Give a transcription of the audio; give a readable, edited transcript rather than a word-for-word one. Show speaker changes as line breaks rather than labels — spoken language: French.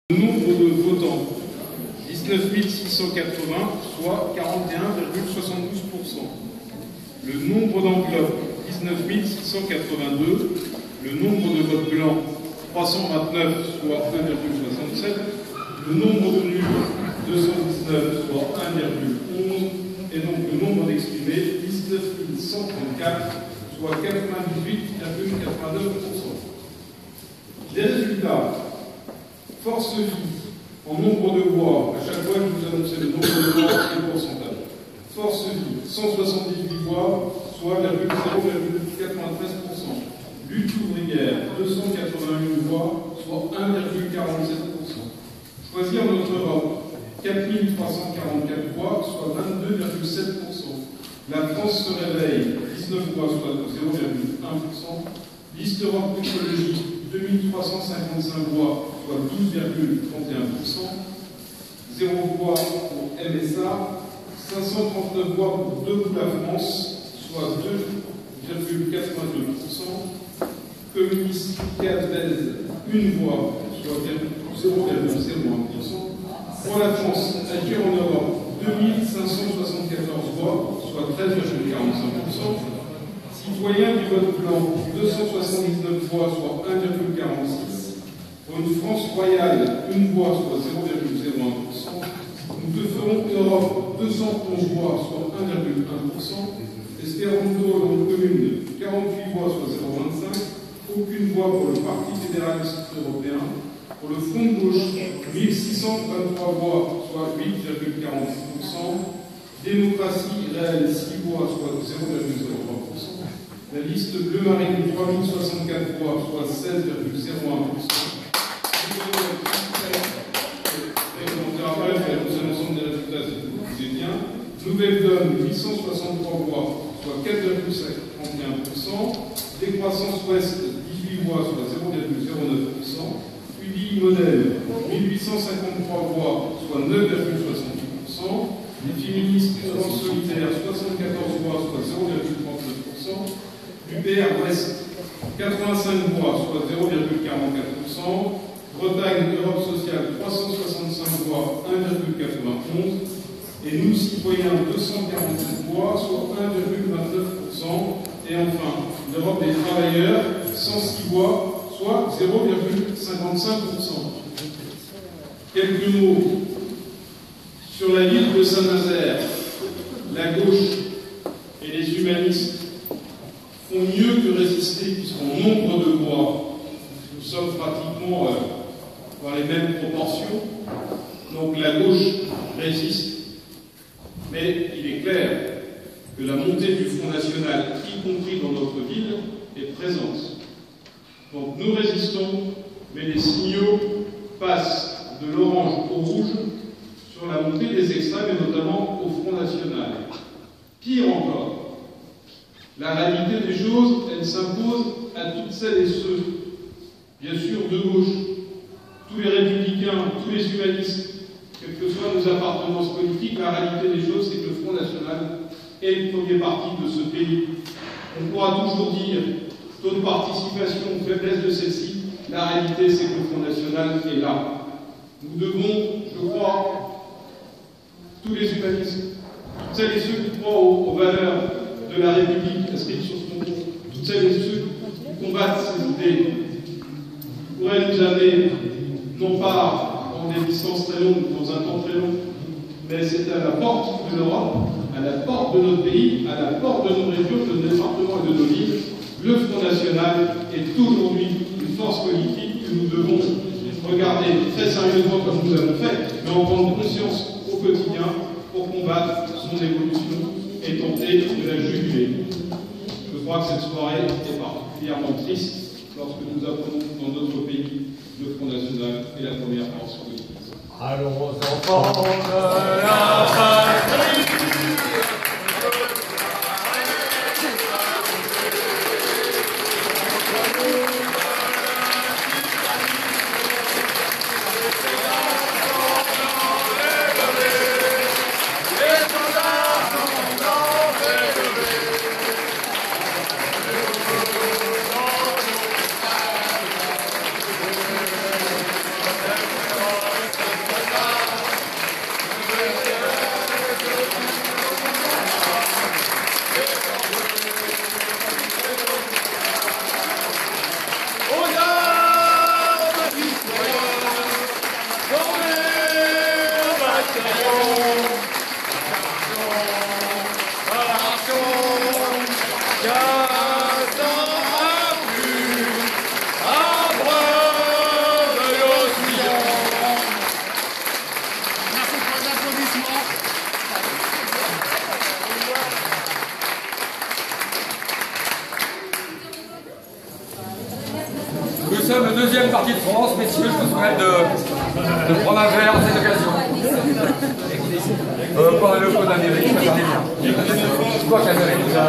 Nombre de votants, 19 680, soit 41,72%. Le nombre d'enveloppes, 19 682. Le nombre de votes blancs, 329, soit 1,67. Le nombre de nuls, 219, soit 1,11. Et donc le nombre d'exprimés, 19 134, soit 98,89%. Les résultats. Force vie, en nombre de voix, à chaque fois je vous annonçais le nombre de voix et le pourcentage. Force vie, 178 voix, soit 0,93%. Lutte ouvrière, 281 voix, soit 1,47%. Choisir notre Europe, 4344 voix, soit 22,7%. La France se réveille, 19 voix, soit 0,1%. Liste Europe écologique, 2355 voix, soit 12,31%. 0 voix pour MSA, 539 voix pour Debout la France, soit 2,82%. Communiste Cadvez, 1 voix, soit 0,01%. Pour la France, Agir en Europe, 2574 voix, soit 13,45%. Citoyens du vote blanc, 279 voix, soit 1,46%. Pour une France royale, 1 voix, soit 0,01%. Nous ferons Europe, 211 voix, soit 1,1%. Espéranto, dans commune, 48 voix, soit 0,25%. Aucune voix pour le Parti fédéraliste européen. Pour le Front de gauche, 1623 voix, soit 8,46%. Démocratie réelle, 6 voix, soit 0,03%. La liste Bleu Marine, 3064 voix, soit 16,01%. Nouvelle Donne, 863 voix, soit 4,31%. Décroissance Ouest, 18 voix, soit 0,09%. UDI Modèle, 1853 voix, soit 9,68%. Les féministes solitaires, 74 voix, soit 0,39%. UPR Ouest, 85 voix, soit 0,44%. Bretagne Europe Sociale, 365 voix, 1,91%. Et nous, citoyens, 247 voix, soit 1,29%. Et enfin, l'Europe des travailleurs, 106 voix, soit 0,55%. Quelques mots sur la ville de Saint-Nazaire. La gauche et les humanistes font mieux que résister, puisqu'en nombre de voix, nous sommes pratiquement dans les mêmes proportions. Donc la gauche résiste. Mais il est clair que la montée du Front National, y compris dans notre ville, est présente. Donc nous résistons, mais les signaux passent de l'orange au rouge sur la montée des extrêmes, et notamment au Front National. Pire encore, la réalité des choses, elle s'impose à toutes celles et ceux, bien sûr de gauche, tous les républicains, tous les humanistes, quelles que soient nos appartenances politiques. La réalité des choses, c'est que le Front National est le premier parti de ce pays. On pourra toujours dire taux de participation, faiblesse de celle-ci. La réalité, c'est que le Front National est là. Nous devons, je crois, tous les humanistes, toutes celles et ceux qui croient aux valeurs de la République inscrites sur ce concours, toutes celles et ceux qui combattent ces idées, pourraient nous amener, non pas dans des distances très longues, dans un temps très long, mais c'est à la porte de l'Europe, à la porte de notre pays, à la porte de nos régions, de nos départements et de nos villes. Le Front National est aujourd'hui une force politique que nous devons regarder très sérieusement comme nous avons fait, mais en prendre conscience au quotidien pour combattre son évolution et tenter de la juguler. Je crois que cette soirée est particulièrement triste lorsque nous apprenons que dans notre pays, le Front National est la première force politique.
Allons enfants de la patrie.
sommes le deuxième parti de France. Messieurs, je vous souhaite de prendre un verre à cette occasion. Pas le code d'Amérique, ça parlait bien. Quoi qu'Amérique, ça...